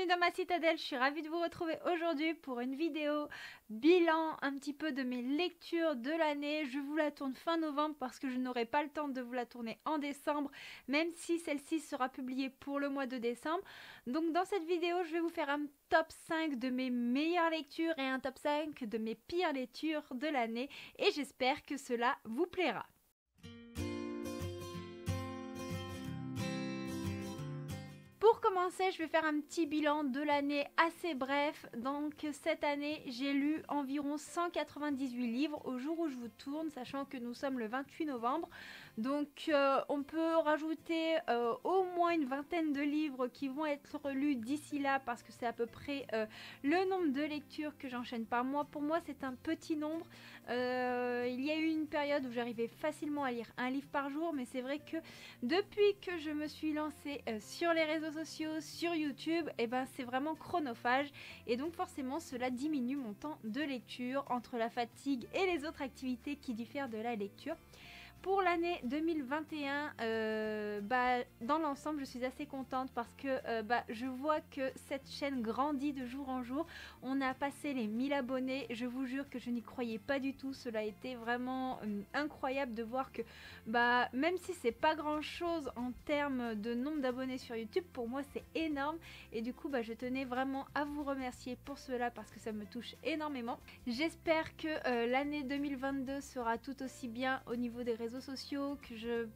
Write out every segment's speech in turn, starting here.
Bienvenue dans ma citadelle, je suis ravie de vous retrouver aujourd'hui pour une vidéo bilan un petit peu de mes lectures de l'année. Je vous la tourne fin novembre parce que je n'aurai pas le temps de vous la tourner en décembre, même si celle-ci sera publiée pour le mois de décembre. Donc dans cette vidéo, je vais vous faire un top 5 de mes meilleures lectures et un top 5 de mes pires lectures de l'année et j'espère que cela vous plaira. Pour commencer, je vais faire un petit bilan de l'année assez bref. Donc cette année, j'ai lu environ 198 livres au jour où je vous tourne, sachant que nous sommes le 28 novembre. Donc on peut rajouter au moins une vingtaine de livres qui vont être lus d'ici là parce que c'est à peu près le nombre de lectures que j'enchaîne par mois. Pour moi, c'est un petit nombre. Il y a eu une période où j'arrivais facilement à lire un livre par jour, mais c'est vrai que depuis que je me suis lancée sur les réseaux sociaux, sur YouTube, et ben c'est vraiment chronophage et donc forcément cela diminue mon temps de lecture entre la fatigue et les autres activités qui diffèrent de la lecture. Pour l'année 2021, dans l'ensemble, je suis assez contente parce que je vois que cette chaîne grandit de jour en jour. On a passé les 1000 abonnés. Je vous jure que je n'y croyais pas du tout. Cela a été vraiment incroyable de voir que même si c'est pas grand chose en termes de nombre d'abonnés sur YouTube, pour moi c'est énorme. Et du coup, je tenais vraiment à vous remercier pour cela parce que ça me touche énormément. J'espère que l'année 2022 sera tout aussi bien au niveau des réseaux sociaux, que je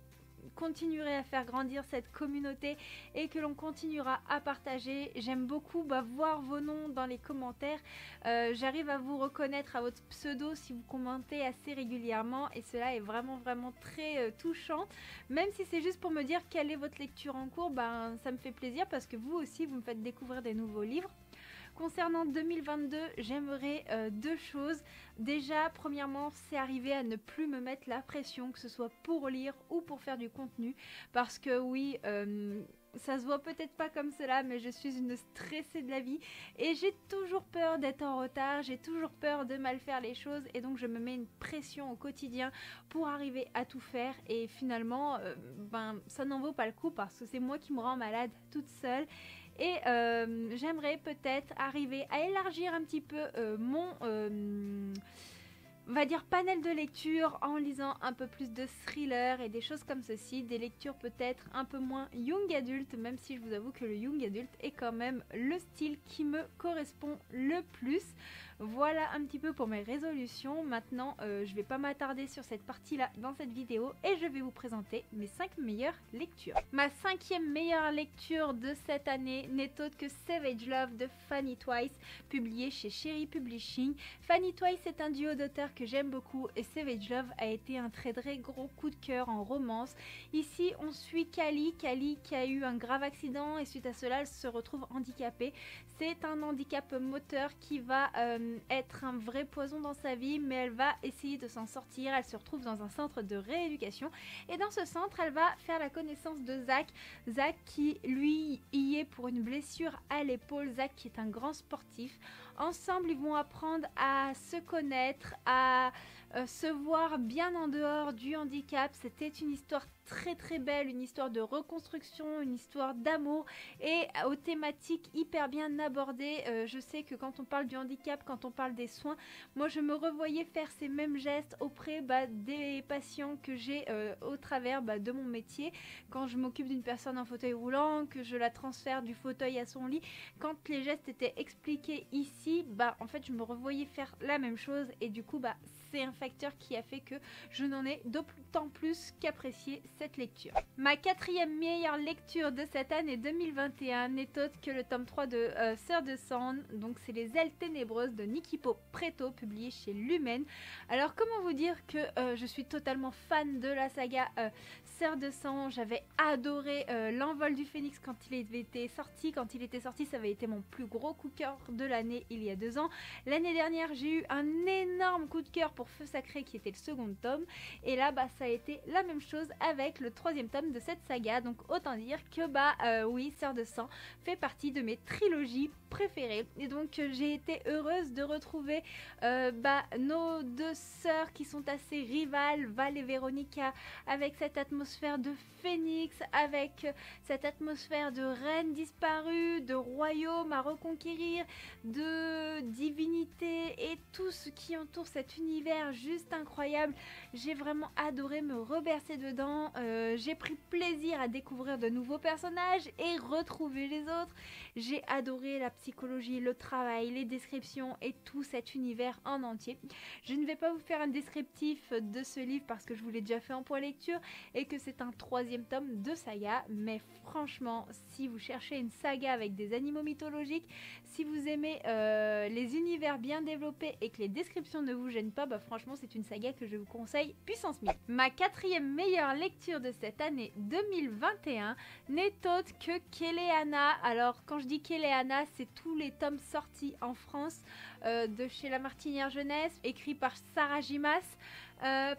continuerai à faire grandir cette communauté et que l'on continuera à partager. J'aime beaucoup voir vos noms dans les commentaires. J'arrive à vous reconnaître à votre pseudo si vous commentez assez régulièrement et cela est vraiment très touchant. Même si c'est juste pour me dire quelle est votre lecture en cours, ça me fait plaisir parce que vous aussi vous me faites découvrir des nouveaux livres. Concernant 2022, j'aimerais deux choses. Déjà, premièrement, c'est arriver à ne plus me mettre la pression, que ce soit pour lire ou pour faire du contenu. Parce que oui, ça se voit peut-être pas comme cela, mais je suis une stressée de la vie. Et j'ai toujours peur d'être en retard, j'ai toujours peur de mal faire les choses. Et donc je me mets une pression au quotidien pour arriver à tout faire. Et finalement, ça n'en vaut pas le coup parce que c'est moi qui me rends malade toute seule. Et j'aimerais peut-être arriver à élargir un petit peu mon on va dire panel de lecture en lisant un peu plus de thrillers et des choses comme ceci, des lectures peut-être un peu moins young adulte, même si je vous avoue que le young adulte est quand même le style qui me correspond le plus. Voilà un petit peu pour mes résolutions. Maintenant, je vais pas m'attarder sur cette partie-là dans cette vidéo et je vais vous présenter mes 5 meilleures lectures. Ma 5e meilleure lecture de cette année n'est autre que Savage Love de Fanny Twice, publié chez Cherry Publishing. Fanny Twice est un duo d'auteurs que j'aime beaucoup et Savage Love a été un très gros coup de cœur en romance. Ici, on suit Callie qui a eu un grave accident et suite à cela, elle se retrouve handicapée. C'est un handicap moteur qui va être un vrai poison dans sa vie, mais elle va essayer de s'en sortir. Elle se retrouve dans un centre de rééducation et dans ce centre, elle va faire la connaissance de Zach. Zach qui, lui, y est pour une blessure à l'épaule. Zach qui est un grand sportif. Ensemble, ils vont apprendre à se connaître, à se voir bien en dehors du handicap. C'était une histoire très belle, une histoire de reconstruction, une histoire d'amour et aux thématiques hyper bien abordées. Je sais que quand on parle du handicap, quand on parle des soins, moi je me revoyais faire ces mêmes gestes auprès des patients que j'ai au travers de mon métier. Quand je m'occupe d'une personne en fauteuil roulant, que je la transfère du fauteuil à son lit, quand les gestes étaient expliqués ici, en fait je me revoyais faire la même chose et du coup c'est un facteur qui a fait que je n'en ai d'autant plus qu'apprécié cette lecture. Ma 4e meilleure lecture de cette année 2021 n'est autre que le tome 3 de Sœurs de Sang, donc c'est Les Ailes Ténébreuses de Nikipo Preto, publié chez Lumen. Alors comment vous dire que je suis totalement fan de la saga Sœurs de Sang. J'avais adoré L'Envol du Phénix quand il était sorti. Quand il était sorti, ça avait été mon plus gros coup de cœur de l'année il y a 2 ans. L'année dernière, j'ai eu un énorme coup de cœur pour Feu Sacré qui était le second tome. Et là, ça a été la même chose avec le troisième tome de cette saga. Donc autant dire que oui, Sœurs de Sang fait partie de mes trilogies préférées. Et donc j'ai été heureuse de retrouver nos deux sœurs qui sont assez rivales, Val et Véronica, avec cette atmosphère de phénix, avec cette atmosphère de reine disparue, de royaume à reconquérir, de divinité et tout ce qui entoure cet univers juste incroyable. J'ai vraiment adoré me rebercer dedans. J'ai pris plaisir à découvrir de nouveaux personnages et retrouver les autres. J'ai adoré la psychologie, le travail, les descriptions et tout cet univers en entier. Je ne vais pas vous faire un descriptif de ce livre parce que je vous l'ai déjà fait en point lecture et que c'est un troisième tome de saga. Mais franchement, si vous cherchez une saga avec des animaux mythologiques, si vous aimez les univers bien développés et que les descriptions ne vous gênent pas, franchement c'est une saga que je vous conseille puissance 1000. Ma quatrième meilleure lecture de cette année 2021 n'est autre que Kéléana. Alors quand je dis Kéléana, c'est tous les tomes sortis en France de chez La Martinière Jeunesse, écrit par Sarah Gimas.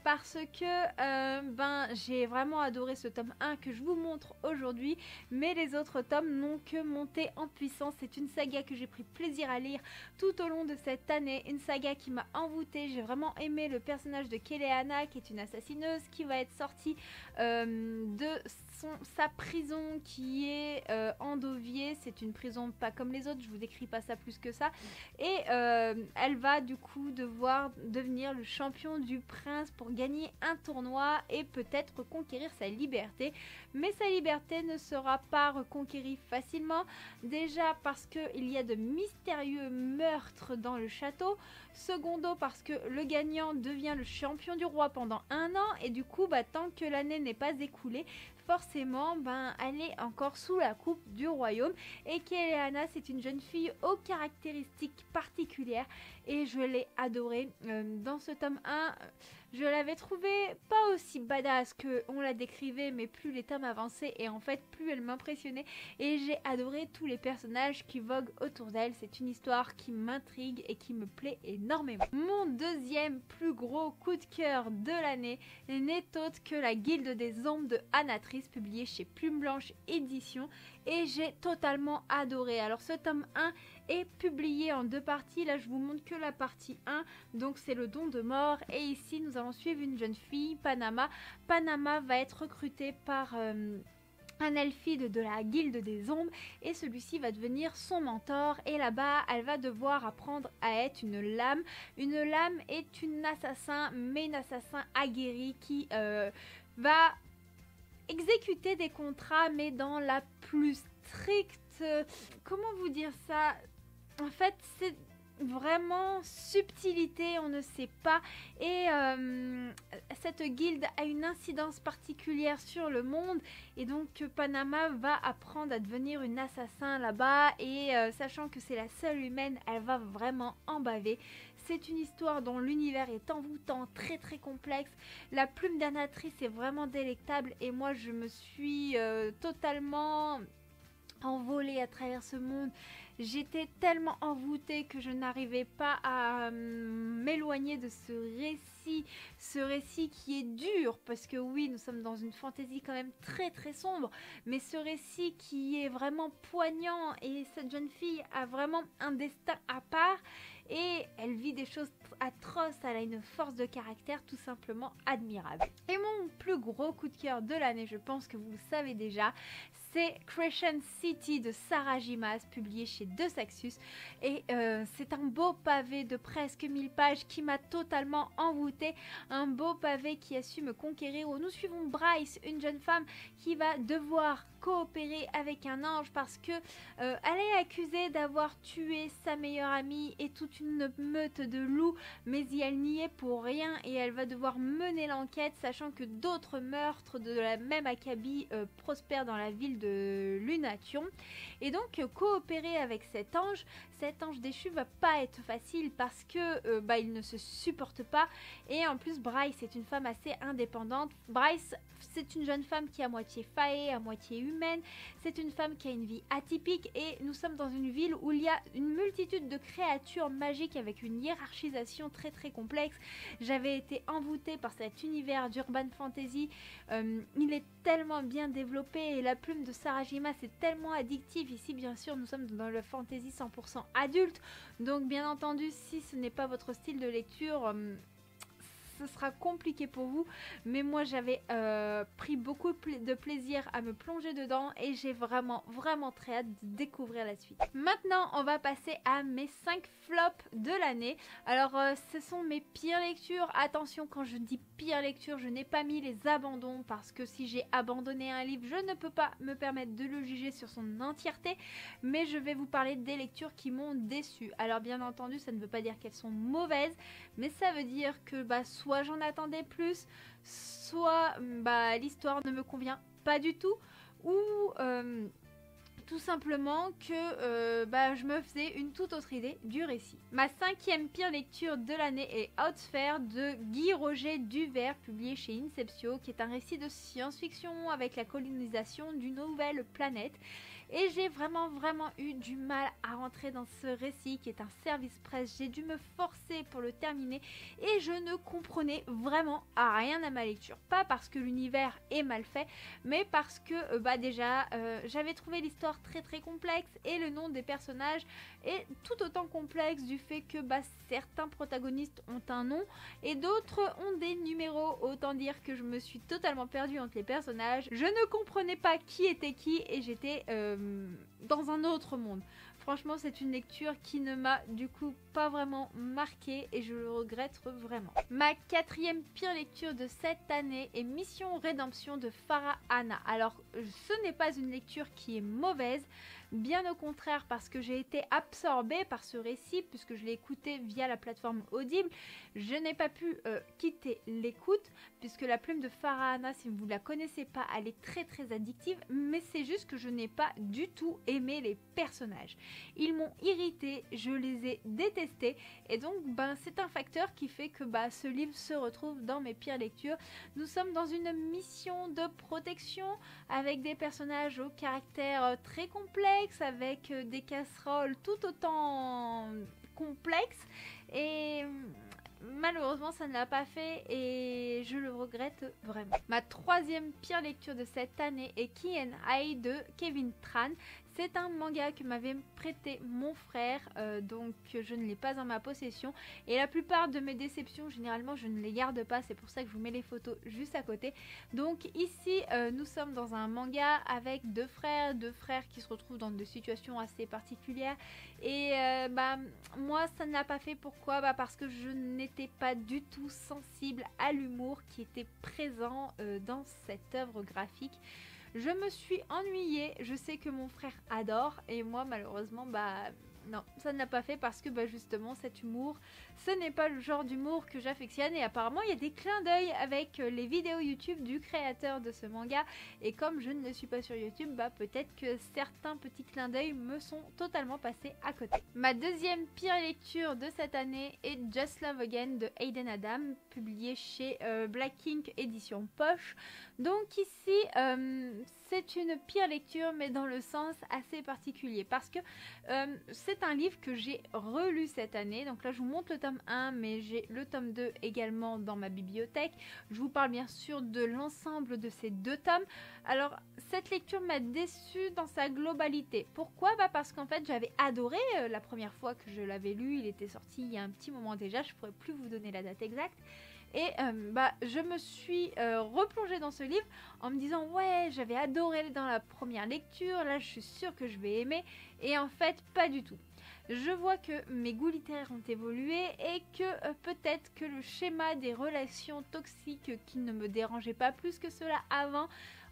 Parce que j'ai vraiment adoré ce tome 1 que je vous montre aujourd'hui, mais les autres tomes n'ont que monté en puissance. C'est une saga que j'ai pris plaisir à lire tout au long de cette année, une saga qui m'a envoûtée. J'ai vraiment aimé le personnage de Kéléana, qui est une assassineuse qui va être sortie de sa prison qui est Endovier. C'est une prison pas comme les autres, je vous décris pas ça plus que ça, et elle va du coup devoir devenir le champion du prince pour gagner un tournoi et peut-être reconquérir sa liberté. Mais sa liberté ne sera pas reconquérie facilement, déjà parce qu'il y a de mystérieux meurtres dans le château, secondo parce que le gagnant devient le champion du roi pendant un an, et du coup tant que l'année n'est pas écoulée, forcément elle est encore sous la coupe du royaume. Et Kéléana, c'est une jeune fille aux caractéristiques particulières et je l'ai adorée. Dans ce tome 1, je l'avais trouvée pas aussi badass que on la décrivait, mais plus les tomes avançaient et en fait plus elle m'impressionnait, et j'ai adoré tous les personnages qui voguent autour d'elle. C'est une histoire qui m'intrigue et qui me plaît énormément. Mon deuxième plus gros coup de cœur de l'année n'est autre que La Guilde des Ombres de Anatrice, publié chez Plume Blanche Édition, et j'ai totalement adoré. Alors ce tome 1 est publié en deux parties. Là je vous montre que la partie 1, donc c'est le don de mort, et ici nous allons suivre une jeune fille, Panama. Panama va être recrutée par un elfide de la Guilde des Ombres, et celui-ci va devenir son mentor, et là-bas elle va devoir apprendre à être une lame. Une lame est une assassin, mais une assassin aguerrie qui va exécuter des contrats, mais dans la plus stricte... comment vous dire ça? En fait, c'est vraiment subtilité, on ne sait pas. Et cette guilde a une incidence particulière sur le monde, et donc Panama va apprendre à devenir une assassin là-bas, et sachant que c'est la seule humaine, elle va vraiment en baver. C'est une histoire dont l'univers est envoûtant, très très complexe. La plume d'Anatrice est vraiment délectable, et moi je me suis totalement envolée à travers ce monde. J'étais tellement envoûtée que je n'arrivais pas à m'éloigner de ce récit qui est dur, parce que oui, nous sommes dans une fantaisie quand même très très sombre, mais ce récit qui est vraiment poignant, et cette jeune fille a vraiment un destin à part, et elle vit des choses atroces, elle a une force de caractère tout simplement admirable. Et mon plus gros coup de cœur de l'année, je pense que vous le savez déjà, c'est Crescent City de Sarah Gimas, publié chez De Saxus, et c'est un beau pavé de presque 1000 pages qui m'a totalement envoûtée, un beau pavé qui a su me conquérir, où nous suivons Bryce, une jeune femme qui va devoir coopérer avec un ange parce que elle est accusée d'avoir tué sa meilleure amie et toute une meute de loups, mais elle n'y est pour rien, et elle va devoir mener l'enquête, sachant que d'autres meurtres de la même acabit prospèrent dans la ville de Lunation. Et donc coopérer avec cet ange déchu va pas être facile, parce que il ne se supporte pas, et en plus Bryce est une femme assez indépendante. Bryce, c'est une jeune femme qui est à moitié faée, à moitié humaine. C'est une femme qui a une vie atypique, et nous sommes dans une ville où il y a une multitude de créatures magique avec une hiérarchisation très très complexe. J'avais été envoûtée par cet univers d'urban fantasy. Il est tellement bien développé et la plume de Sarajima c'est tellement addictif. Ici bien sûr nous sommes dans le fantasy 100% adulte, donc bien entendu si ce n'est pas votre style de lecture, ce sera compliqué pour vous, mais moi j'avais pris beaucoup de plaisir à me plonger dedans et j'ai vraiment très hâte de découvrir la suite. Maintenant on va passer à mes 5 flops de l'année. Alors ce sont mes pires lectures. Attention, quand je dis pire lecture, je n'ai pas mis les abandons parce que si j'ai abandonné un livre, je ne peux pas me permettre de le juger sur son entièreté, mais je vais vous parler des lectures qui m'ont déçue. Alors bien entendu ça ne veut pas dire qu'elles sont mauvaises, mais ça veut dire que soit j'en attendais plus, soit l'histoire ne me convient pas du tout, ou tout simplement que je me faisais une toute autre idée du récit. Ma 5e pire lecture de l'année est Outsphere de Guy Roger Duvert, publié chez Inceptio, qui est un récit de science-fiction avec la colonisation d'une nouvelle planète. Et j'ai vraiment eu du mal à rentrer dans ce récit qui est un service presse. J'ai dû me forcer pour le terminer et je ne comprenais vraiment rien à ma lecture. Pas parce que l'univers est mal fait, mais parce que j'avais trouvé l'histoire très complexe et le nom des personnages est tout autant complexe du fait que certains protagonistes ont un nom et d'autres ont des numéros. Autant dire que je me suis totalement perdue entre les personnages. Je ne comprenais pas qui était qui et j'étais dans un autre monde. Franchement, c'est une lecture qui ne m'a du coup pas vraiment marquée et je le regrette vraiment. Ma 4e pire lecture de cette année est Mission Rédemption de Farah Anna. Alors, ce n'est pas une lecture qui est mauvaise, bien au contraire, parce que j'ai été absorbée par ce récit puisque je l'ai écouté via la plateforme Audible. Je n'ai pas pu quitter l'écoute puisque la plume de Farah Anna, si vous ne la connaissez pas, elle est très addictive, mais c'est juste que je n'ai pas du tout aimé les personnages. Ils m'ont irritée, je les ai détestés et donc c'est un facteur qui fait que ce livre se retrouve dans mes pires lectures. Nous sommes dans une mission de protection avec des personnages au caractère très complexe, avec des casseroles tout autant complexes et malheureusement ça ne l'a pas fait et je le regrette vraiment. Ma 3e pire lecture de cette année est Key and I de Kevin Tran. C'est un manga que m'avait prêté mon frère, donc je ne l'ai pas en ma possession. Et la plupart de mes déceptions, généralement, je ne les garde pas. C'est pour ça que je vous mets les photos juste à côté. Donc ici, nous sommes dans un manga avec deux frères qui se retrouvent dans des situations assez particulières. Et moi, ça ne l'a pas fait. Pourquoi ? Parce que je n'étais pas du tout sensible à l'humour qui était présent dans cette œuvre graphique. Je me suis ennuyée, je sais que mon frère adore et moi malheureusement non, ça ne l'a pas fait parce que justement cet humour, ce n'est pas le genre d'humour que j'affectionne et apparemment il y a des clins d'œil avec les vidéos YouTube du créateur de ce manga et comme je ne le suis pas sur YouTube, peut-être que certains petits clins d'œil me sont totalement passés à côté. Ma 2e pire lecture de cette année est Just Love Again de Hayden Adam, publié chez Black Ink édition poche. Donc ici, c'est une pire lecture mais dans le sens assez particulier parce que c'est un livre que j'ai relu cette année. Donc là je vous montre le tome 1 mais j'ai le tome 2 également dans ma bibliothèque. Je vous parle bien sûr de l'ensemble de ces deux tomes. Alors cette lecture m'a déçue dans sa globalité. Pourquoi ? Parce qu'en fait j'avais adoré la première fois que je l'avais lu. Il était sorti il y a un petit moment déjà, je ne pourrais plus vous donner la date exacte. Et je me suis replongée dans ce livre en me disant ouais j'avais adoré dans la première lecture, là je suis sûre que je vais aimer et en fait pas du tout. Je vois que mes goûts littéraires ont évolué et que peut-être que le schéma des relations toxiques qui ne me dérangeait pas plus que cela avant,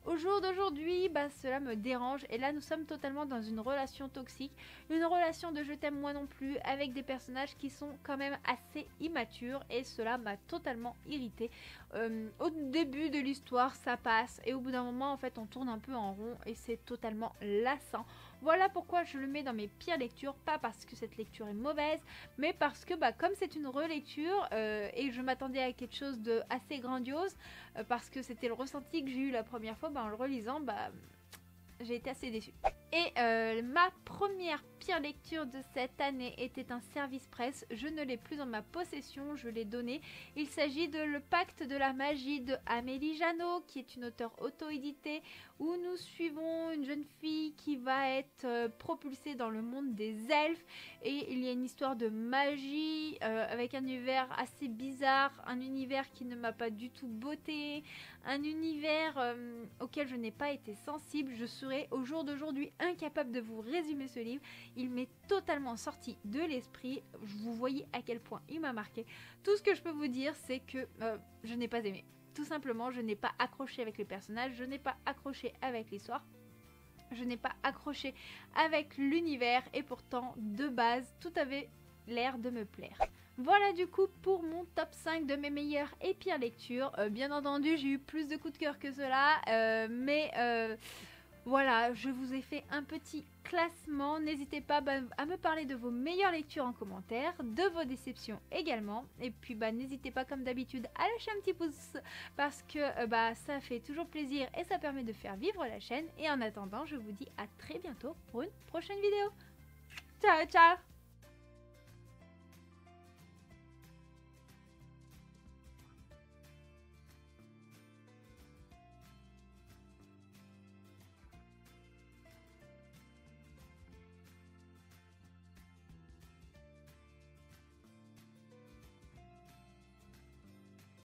au jour d'aujourd'hui, cela me dérange et là nous sommes totalement dans une relation toxique, une relation de je t'aime moi non plus avec des personnages qui sont quand même assez immatures et cela m'a totalement irritée. Au début de l'histoire ça passe et au bout d'un moment en fait on tourne un peu en rond et c'est totalement lassant. Voilà pourquoi je le mets dans mes pires lectures, pas parce que cette lecture est mauvaise, mais parce que comme c'est une relecture et je m'attendais à quelque chose de assez grandiose, parce que c'était le ressenti que j'ai eu la première fois, en le relisant, j'ai été assez déçue. Et ma première pire lecture de cette année était un service presse. Je ne l'ai plus en ma possession, je l'ai donné. Il s'agit de Le Pacte de la magie de Amélie Janot, qui est une auteure auto-éditée, où nous suivons une jeune fille qui va être propulsée dans le monde des elfes. Et il y a une histoire de magie avec un univers assez bizarre, un univers qui ne m'a pas du tout botté, un univers auquel je n'ai pas été sensible. Je serais au jour d'aujourd'hui incapable de vous résumer ce livre. Il m'est totalement sorti de l'esprit. Vous voyez à quel point il m'a marqué. Tout ce que je peux vous dire, c'est que je n'ai pas aimé. Tout simplement, je n'ai pas accroché avec les personnages, je n'ai pas accroché avec l'histoire, je n'ai pas accroché avec l'univers et pourtant, de base, tout avait l'air de me plaire. Voilà du coup pour mon top 5 de mes meilleures et pires lectures. Bien entendu, j'ai eu plus de coups de cœur que cela, mais voilà, je vous ai fait un petit classement. N'hésitez pas à me parler de vos meilleures lectures en commentaire, de vos déceptions également. Et puis n'hésitez pas comme d'habitude à lâcher un petit pouce parce que ça fait toujours plaisir et ça permet de faire vivre la chaîne. Et en attendant, je vous dis à très bientôt pour une prochaine vidéo. Ciao ciao!